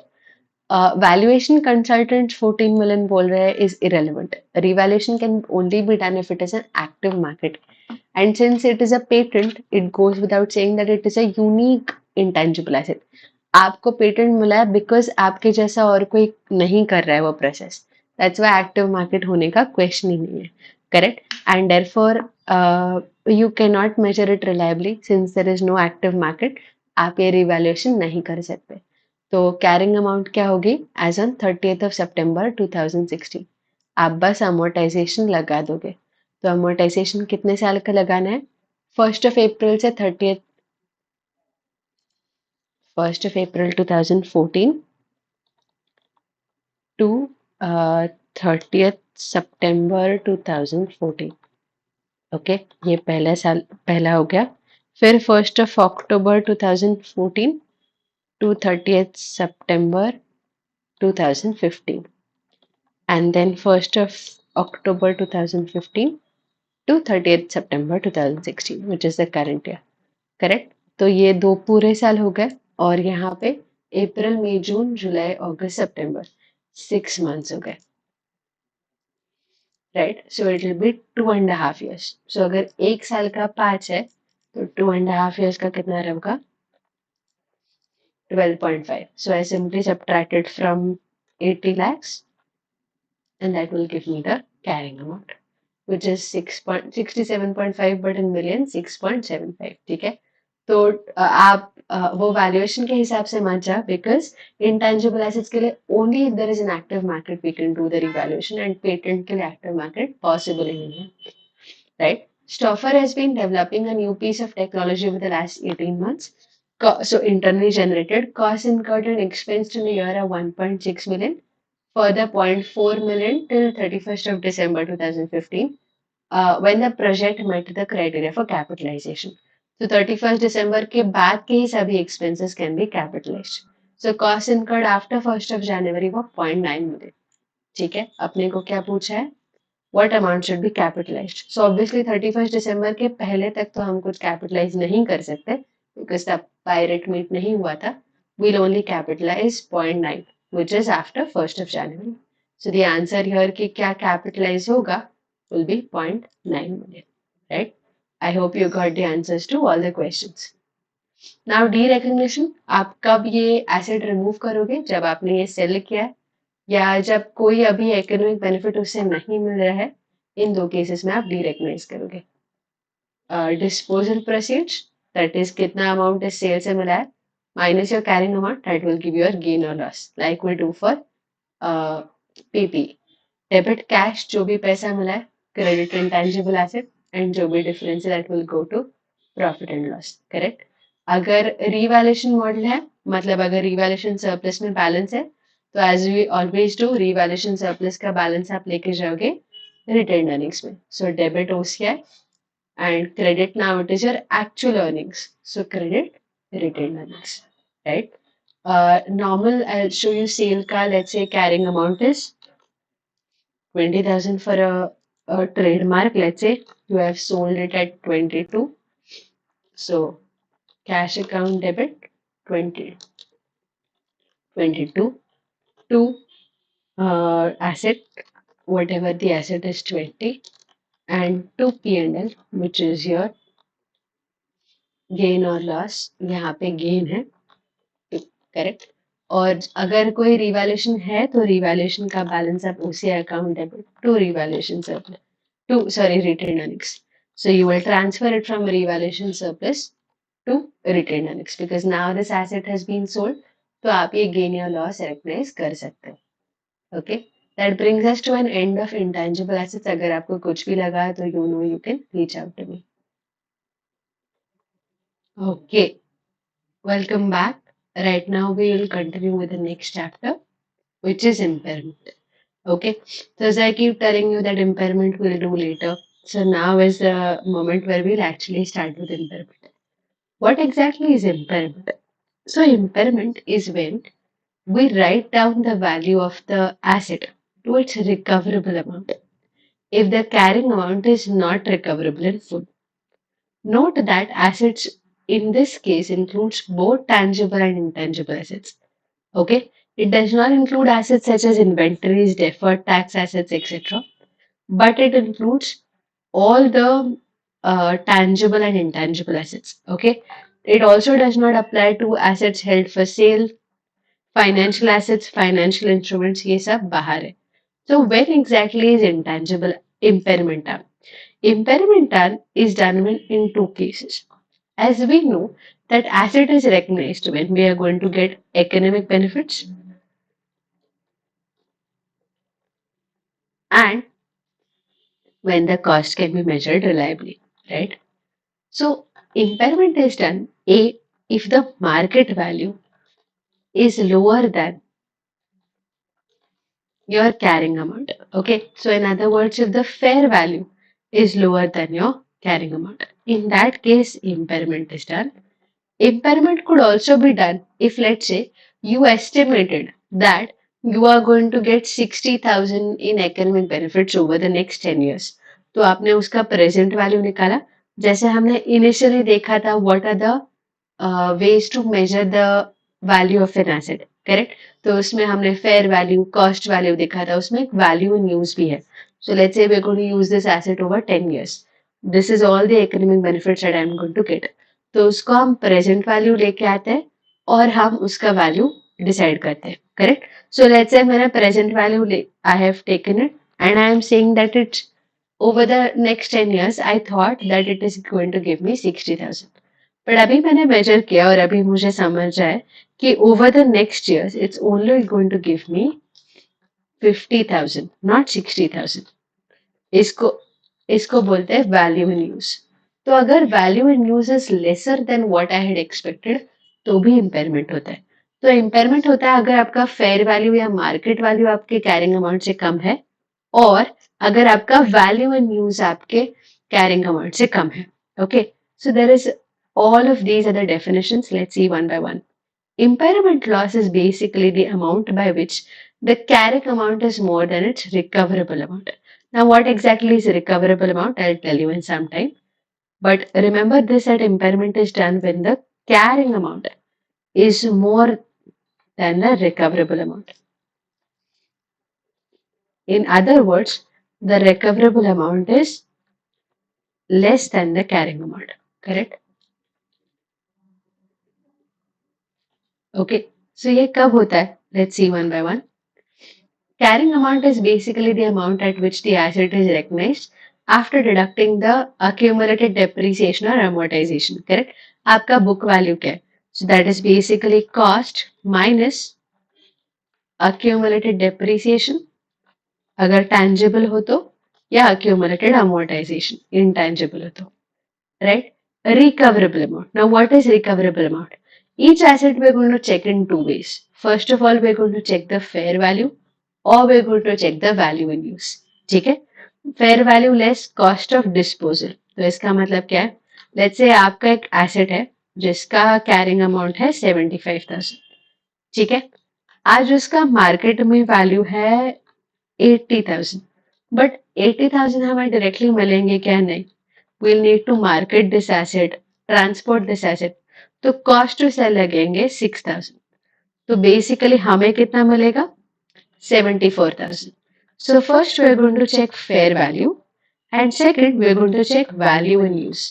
Valuation consultants 14 million बोल रहे हैं is irrelevant. Revaluation can only be done if it is an active market. And since it is a patent, it goes without saying that it is a unique intangible asset. आपको patent मिला है because आपके जैसा और कोई नहीं कर रहा है वो process. That's why active market होने का क्वेश्चन ही नहीं है. Correct. And therefore you can not measure it reliably since there is no active market. आप ये रिवैल्यूएशन नहीं कर सकते. तो कैरिंग अमाउंट क्या होगी as on 30th of September 2016. आप बस अमोर्टाइजेशन लगा दोगे. तो अमोर्टाइजेशन कितने साल का लगाना है? 1st of April से 1st of April 2014 to 30th September 2014. Okay. ये पहला हो गया. फिर 1st of October 2014 to 30th September 2015. And then 1st of October 2015 to 30th September 2016, which is the current year. Correct. तो ये 2 पूरे साल हो गए और यहाँ पे अप्रैल मई जून जुलाई अगस्त सितंबर 6 months हो गए. Right. So it will be 2.5 years. सो अगर 1 साल का 5 है तो 2.5 years का कितना रहेगा? 12.5. So I simply subtracted from 80 lakhs and that will give me the carrying amount, which is 67.5 but in million 6.75. ठीक है. तो आप वो वैल्यूएशन के हिसाब से मत जा बिकॉज इंटेंजिबल एसेट्स के लिए only if there is an active market we can do the revaluation and patent के लिए एक्टिव मार्केट पॉसिबल ही नहीं है. Right. Stauffer has been developing a new piece of technology over the last 18 months. So internally generated costs incurred and expensed in a year are 1.6 million, further 0.4 million till 31st of December 2015, when the project met the criteria for capitalization. So 31st December के बाद के ही सभी expenses can be capitalized. So costs incurred after 1st of January वो 0.9 million. ठीक है. अपने को क्या पूछा है? What amount should be capitalized? So obviously 31st December के पहले तक तो हम कुछ capitalize नहीं कर सकते because तब pirate meet नहीं हुआ था. We'll only capitalize 0.9 which is after 1st of January. So the answer here कि क्या capitalize होगा will be 0.9 million. Right? I hope you got the answers to all the questions. Now derecognition. आप कब ये asset remove करोगे? जब आपने ये sell किया है या जब कोई अभी इकोनॉमिक बेनिफिट उससे नहीं मिल रहा है. इन 2 केसेस में आप डीरेकग्नाइज करोगे. डिस्पोजल प्रोसीड्स दैट इज कितना अमाउंट इस सेल से मिला है minus your carrying amount that will give your gain or loss like we do for PP. Debit cash जो भी पैसा मिला है क्रेडिट इंटेंजिबल एसेट एंड जो भी डिफरेंस है that will go to profit and loss, correct. अगर revaluation model है, मतलब अगर रिवैल्यूएशन सरप्लस में बैलेंस है, तो as we always do revaluation surplus का बैलेंस आप लेके जाओगे रिटेन अर्निंग्स में. So debit OCI and credit now it is your actual earnings. So credit retained earnings, right? Normal, I'll show you sale ka, let's say carrying amount is 20,000 for a trademark. Let's say you have sold it at 22. So cash account debit 20, 22 to asset, whatever the asset is 20, and to P&L, which is your gain or loss. यहाँ पे gain है, correct. और अगर कोई revaluation है तो revaluation का balance आप OCI account debit to revaluation surplus to sorry retain earnings. So you will transfer it from revaluation surplus to retain earnings because now this asset has been sold. तो आप ये gain या loss recognise कर सकते हो. Okay, that brings us to an end of intangible assets. अगर आपको कुछ भी लगा तो you know you can reach out to me. Okay, welcome back. Right now we will continue with the next chapter, which is impairment. Okay, so as I keep telling you that impairment we'll do later. So now is the moment where we'll actually start with impairment. What exactly is impairment? So impairment is when we write down the value of the asset to its recoverable amount if the carrying amount is not recoverable in full. Note that assets in this case includes both tangible and intangible assets. Okay, it does not include assets such as inventories, deferred tax assets, etc. But it includes all the tangible and intangible assets. Okay, it also does not apply to assets held for sale, financial assets, financial instruments. ये सब बाहर है. So when exactly is intangible impairment done? Impairment done is done in two cases. As we know that asset is recognized when we are going to get economic benefits and when the cost can be measured reliably, right? So impairment is done A if the market value is lower than your carrying amount. Okay, so in other words, if the fair value is lower than your carrying amount, in that case, impairment is done. Impairment could also be done if, let's say, you estimated that you are going to get 60,000 in economic benefits over the next 10 years. तो आपने उसका present value निकाला. जैसे हमने initially देखा था what are the ways to measure the value of an asset, correct. तो उसमें हमने फेयर वैल्यू, कॉस्ट वैल्यू देखा था. उसमें एक वैल्यू इन यूज भी है. So let's say we are going to use this asset over 10 years. This is all the economic benefits that I am going to get. तो उसको हम present value लेके आते हैं और हम उसका वैल्यू डिसाइड करते हैं, करेक्ट. सो लेट्स से मैंने present value I have taken it and I am saying that it's over the next 10 years I thought that it is going to give me 60,000. But अभी मैंने major किया और अभी मुझे समझ आया कि over the next years it's only going to give me 50,000 not 60,000. इसको इसको बोलते हैं वैल्यू इन यूज. तो अगर value in use is lesser than what I had expected तो भी इम्पेयरमेंट होता है. तो इम्पेयरमेंट होता है अगर आपका फेयर वैल्यू या मार्केट वैल्यू आपके कैरिंग अमाउंट से कम है और अगर आपका वैल्यू इन यूज आपके कैरिंग अमाउंट से कम है. Okay, so there is all of these are the definitions. Let's see one by one. Impairment loss is basically the amount by which the carrying amount is more than its recoverable amount. Now, what exactly is recoverable amount? I'll tell you in some time. But remember this, that impairment is done when the carrying amount is more than the recoverable amount. In other words, the recoverable amount is less than the carrying amount. Correct? Okay, so ये कब होता है? Let's see one by one. Carrying amount is basically the amount at which the asset is recognized after deducting the accumulated depreciation or amortization. Correct? आपका book value क्या है? So that is basically cost minus accumulated depreciation. अगर tangible हो तो या accumulated amortization, intangible है तो, right? Recoverable amount. Now, what is recoverable amount? Each asset we're going to check in two ways. First of all, we're going to check the fair value or we're going to check the value in use. ठीक है? Fair value less cost of disposal. तो इसका मतलब क्या है? Let's say आपका एक asset है जिसका carrying amount है 75,000. ठीक है? आज उसका मार्केट में वैल्यू है 80,000. बट 80,000 हमें डायरेक्टली मिलेंगे क्या? नहीं. We'll need to market this asset, transport this asset. तो cost to sell लगेंगे 6,000. तो basically हमें कितना मिलेगा? 74,000. So first we're going to check fair value and second we're going to check value in use.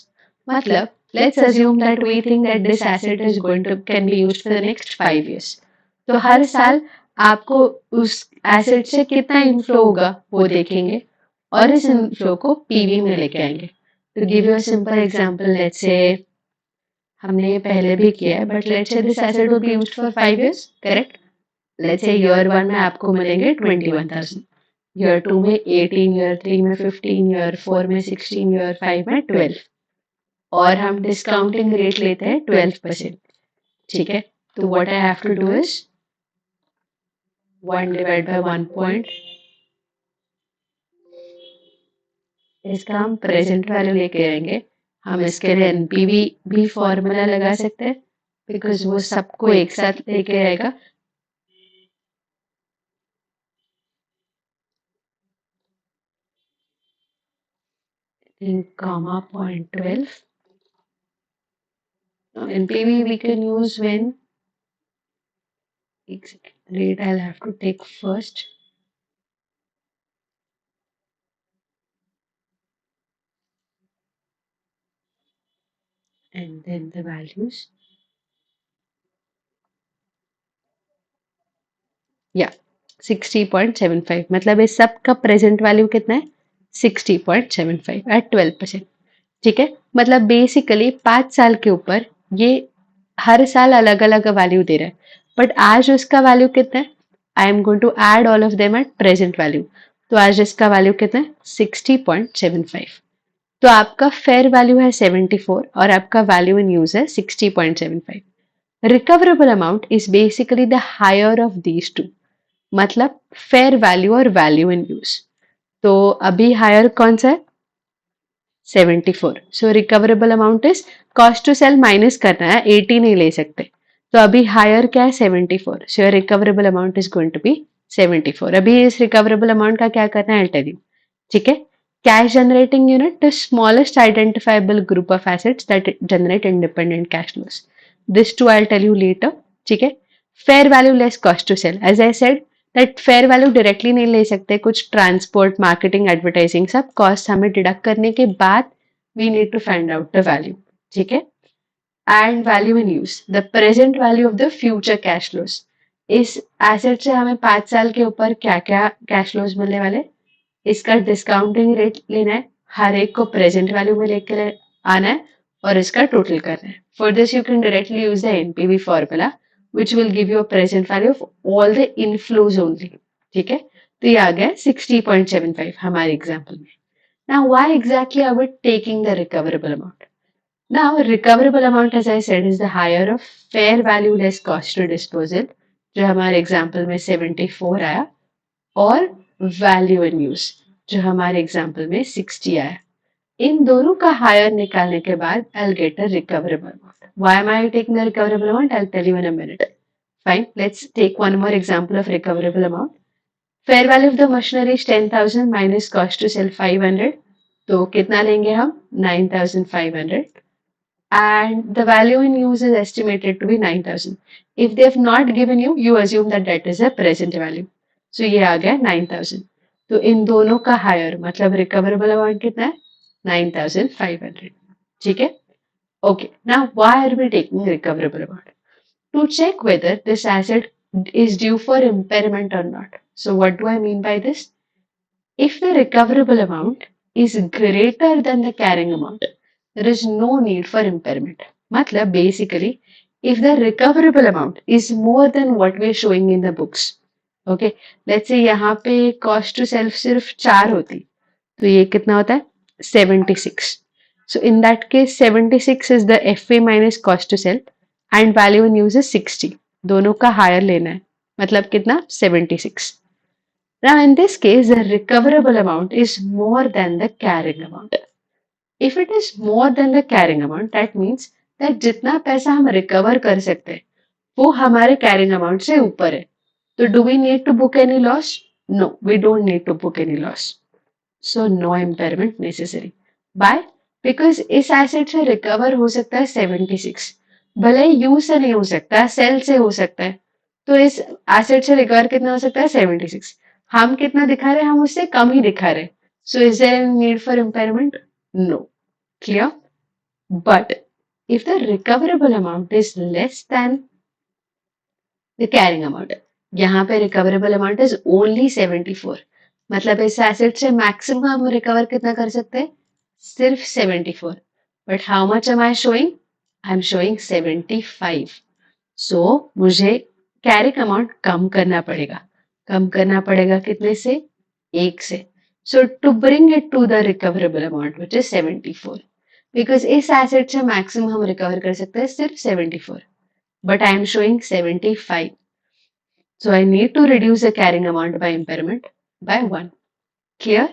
मतलब let's assume that we think that this asset is going to can be used for the next 5 years. तो हर साल आपको उस asset से कितना inflow होगा वो देखेंगे और इस इनफ्लो को पीवी में लेके आएंगे. To give you a simple example, let's say हमने ये पहले भी किया है, but let's say this asset will be used for 5 years, correct? Let's say year 1 में आपको मिलेंगे 21,000, year 2 में 18, year 3 में 15, year 4 में 16, year 5 में 12 और हम डिस्काउंटिंग रेट लेते हैं 12%. ठीक है? तो what I have to do is 1 divided by 1. इसका हम प्रेजेंट वैल्यू लेके आएंगे. हम इसके लिए एनपीवी भी फॉर्मूला लगा सकते हैं बिकॉज वो सबको एक साथ लेके आएगा. In comma 0.12. Now NPV we can use when rate I'll have to take first. And then the values. Yeah, 60.75. मतलब इस सब का प्रेजेंट वैल्यू कितना है? 60.75 at 12%. ठीक है? मतलब बेसिकली 5 साल के ऊपर ये हर साल अलग अलग वैल्यू दे रहा है. बट आज उसका वैल्यू कितना है? I am going to add all of them at present value. तो आज इसका वैल्यू कितना है? 60.75. तो आपका फेयर वैल्यू है 74 और आपका वैल्यू इन यूज है 60.75. Recoverable amount is basically the higher of these two. मतलब फेयर वैल्यू और वैल्यू इन यूज. तो अभी हायर कौन सा है? 74. So recoverable amount is cost to sell minus करना है, 80 नहीं ले सकते. तो अभी हायर क्या है? 74. So your recoverable amount is going to be 74. अभी इस रिकवरेबल अमाउंट का क्या करना है? I'll tell you. ठीक है? Cash generating unit, the smallest identifiable group of assets that generate independent cash flows. This too I'll tell you later. ठीक है? Fair value less cost to sell. As I said that fair value directly नहीं ले सकते. कुछ transport, marketing, advertising सब cost हमें deduct करने के बाद we need to find out the value. ठीक है? And value in use, the present value of the future cash flows. इस एसेट से हमें 5 साल के ऊपर क्या क्या कैश फ्लोस मिलने वाले, इसका डिस्काउंटिंग रेट लेना है, हर एक को प्रेजेंट वैल्यू में लेकर आना है और इसका टोटल करना है. For this you can directly use the NPV formula which will give you a present value of all the inflows only. ठीक है? तो ये आ गया 60.75 हमारे एग्जाम्पल में. Now why exactly are we taking the recoverable amount? Now recoverable amount as I said is the higher of fair value less cost to disposal, जो हमारे example में 74 आया, और value in use जो हमारे एग्जाम्पल में 60 आया. इन दोनों का हायर निकालने के बाद I'll get a recoverable amount. Why am I taking the recoverable amount? I'll tell you in a minute. Fine. Let's take one more example of recoverable amount. Fair value of the machinery is 10,000 minus cost to sell 500. तो कितना लेंगे हम? 9,500. And the value in use is estimated to be 9,000. If they have not given you, you assume that that is a present value. So ये आ गया 9,000. तो इन दोनों का higher मतलब रिकवरेबल अमाउंट कितना है? 9,500. ठीक है? Okay. Now why are we taking recoverable amount? To check whether this asset is due for impairment or not. So what do I mean by this? If the recoverable amount is greater than the carrying amount, there is no need for impairment. Matlab basically, if the recoverable amount is more than what we are showing in the books, okay, let's say यहाँ पे cost to sell सिर्फ 4 होती, तो ये कितना होता है 76. So in that case 76 is the FA minus cost to sell and value in use is 60. दोनों का हायर लेना है मतलब कितना 76. Now in this case the recoverable amount is more than the carrying amount. If it is more than the carrying amount that means that जितना पैसा हम recover कर सकते हैं वो हमारे carrying amount से ऊपर है. तो do we need to book any loss? No, we don't need to book any loss. So no impairment necessary. Why? Because इस एसेट से रिकवर हो सकता है 76. भले ही यूज से नहीं हो सकता, सेल से हो सकता है. तो इस एसेट से रिकवर कितना हो सकता है 76. हम कितना दिखा रहे हैं, हम उससे कम ही दिखा रहे हैं. So is there any need for impairment? No. Clear? But if the recoverable amount is less than the carrying amount, यहाँ पे recoverable amount is only 74. मतलब इस एसेट से मैक्सिमम रिकवर कितना कर सकते हैं सिर्फ 74. But how much am I showing? I am showing 75. So मुझे कैरिंग अमाउंट कम करना पड़ेगा. कम करना पड़ेगा कितने से? 1 से. So to bring it to the recoverable amount which is 74. Because इस एसेट से मैक्सिमम हम रिकवर कर सकते हैं सिर्फ 74. But I am showing 75. So I need to reduce the carrying amount by impairment by 1. Clear?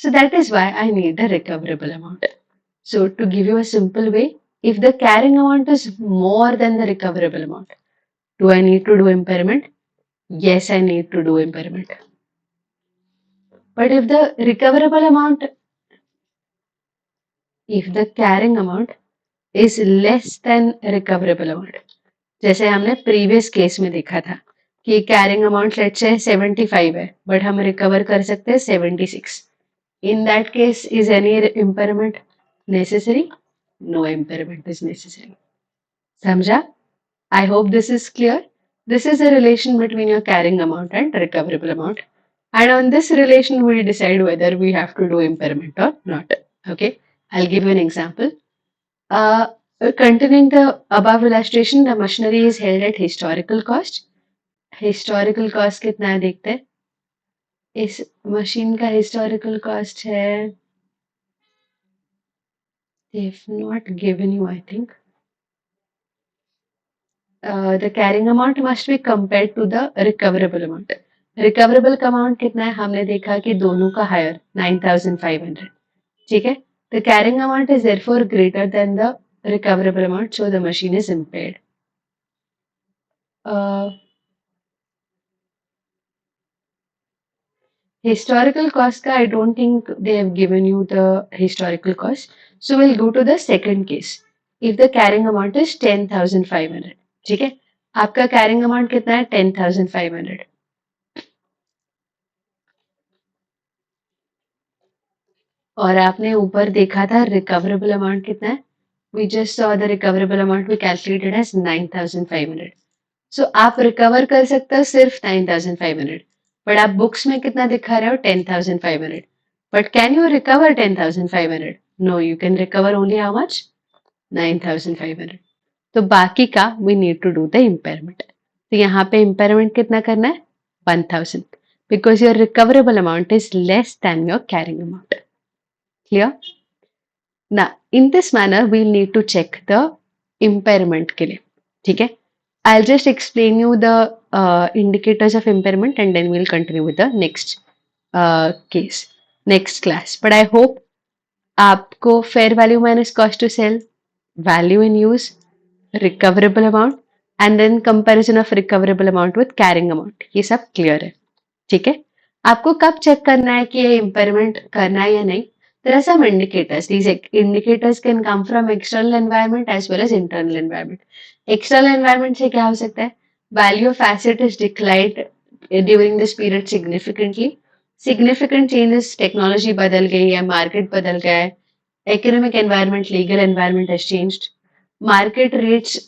So that is why I need the recoverable amount. So to give you a simple way, if the carrying amount is more than the recoverable amount, do I need to do impairment? Yes, I need to do impairment. But if the recoverable amount, if the carrying amount is less than recoverable amount, जैसे हमने previous case में देखा था कि carrying amount let's say 75 है but हम recover कर सकते हैं 76. In that case, is any impairment necessary? No impairment is necessary. Samjha? I hope this is clear. This is a relation between your carrying amount and recoverable amount. And on this relation, we decide whether we have to do impairment or not. Okay? I'll give you an example. Continuing the above illustration, the machinery is held at historical cost. Historical cost कितना है देखते हैं. इस machine का historical cost है, they've not given you, I think. The carrying amount must be compared to the recoverable amount. Recoverable amount कितना है? हमने देखा कि दोनों का higher 9,500. ठीक है? The carrying amount is therefore greater than the recoverable amount, so the machine is impaired. Historical cost का I don't think they have given you the historical cost. So we'll go to the second case. If the carrying amount is 10,500. ठीक है? आपका carrying amount कितना है? 10,500. और आपने ऊपर देखा था रिकवरेबल अमाउंट कितना है? We just saw the recoverable amount we calculated as 9,500. So आप रिकवर कर सकते हो सिर्फ 9,500. बट आप बुक्स में कितना दिखा रहे हो? 10,500. But can you recover 10,500? No, you can recover only how much? 9,500. तो बाकी का we need to do the impairment. तो यहाँ पे impairment कितना करना है? 1,000. Because your recoverable amount is less than your carrying amount. Clear? Now, in this manner, we'll need to check the impairment के लिए. ठीक है? I'll just explain you the indicators of impairment and then we'll continue with the next case, next class. But I hope आपको fair value minus cost to sell, value in use, recoverable amount and then comparison of recoverable amount with carrying amount. ये सब clear है. ठीक है? आपको कब check करना है कि ये impairment करना है या नहीं? There are some indicators. These indicators can come from external environment as well as internal environment. External environment से क्या हो सकता है? Value of asset is declined during this period significantly. Significant changes, technology बदल गई है, market बदल गया है, economic environment, legal environment has changed. Market rates,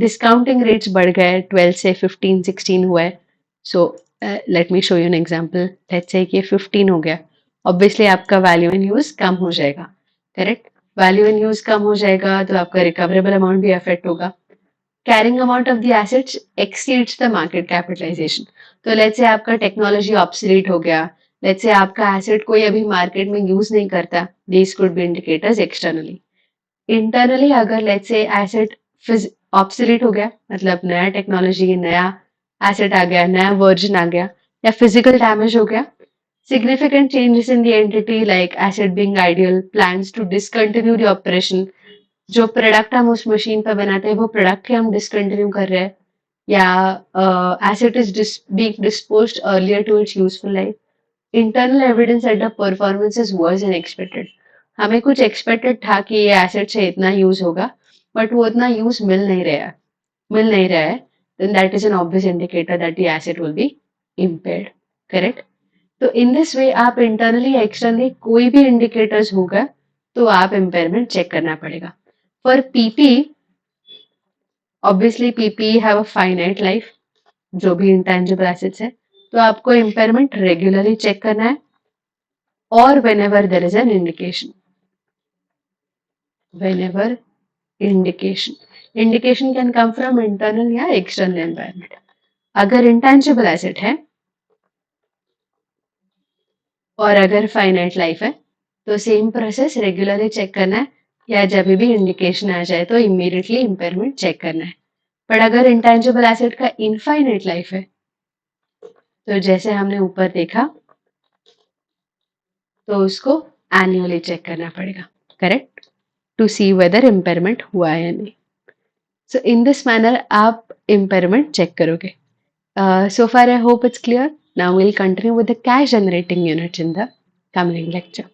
discounting rates बढ़ गए, 12 से 15, 16 हुआ है. So let me show you an example. Let's say कि 15 हो गया. Obviously आपका वैल्यू इन यूज कम हो जाएगा. करेक्ट? वैल्यू इन यूज कम हो जाएगा तो आपका रिकवरेबल अमाउंट भी अफेक्ट होगा. Carrying amount of the assets exceeds the market capitalisation. तो लेट्स से आपका टेक्नोलॉजी ऑब्सोलीट हो गया, लेट्स से आपका एसेट कोई अभी मार्केट में यूज नहीं करता, these could be indicators externally. Internally अगर लेट्स से एसेट ऑब्सोलीट हो गया, मतलब नया टेक्नोलॉजी, नया एसेट आ गया, नया वर्जन आ गया, या फिजिकल डैमेज हो गया, significant changes in the entity like asset being ideal, plans to discontinue the operation, जो प्रोडक्ट हम उस मशीन पर बनाते हैं वो प्रोडक्ट ही हम डिसकंटिन्यू कर रहे हैं, या asset is being disposed earlier to its useful life. Internal evidence at the performance is worse than expected. हमें कुछ एक्सपेक्टेड था कि ये एसेट से इतना यूज होगा, बट वो इतना यूज मिल नहीं रहा है, then that is an obvious indicator that the asset will be impaired, correct? तो इन दिस वे आप इंटरनली एक्सटर्नली कोई भी इंडिकेटर्स होगा तो आप इम्पेयरमेंट चेक करना पड़ेगा। For PP, obviously PP have a finite life, जो भी इंटेंजिबल एसेट्स है, तो आपको इम्पेयरमेंट रेगुलरली चेक करना है, और whenever there is an indication, whenever indication can come from internal या external environment। अगर इंटेंजिबल एसेट है और अगर फाइनाइट लाइफ है तो सेम प्रोसेस रेगुलरली चेक करना है, या जब भी इंडिकेशन आ जाए तो इमीडिएटली इम्पेयरमेंट चेक करना है। पर अगर इंटेंजिबल एसेट का इनफाइनाइट लाइफ है तो जैसे हमने ऊपर देखा, तो उसको एनुअली चेक करना पड़ेगा, correct, to see whether impairment हुआ है या नहीं। सो इन दिस मैनर आप इम्पेयरमेंट चेक करोगे। So far I hope it's clear. Now we'll continue with the cash generating units in the coming lecture.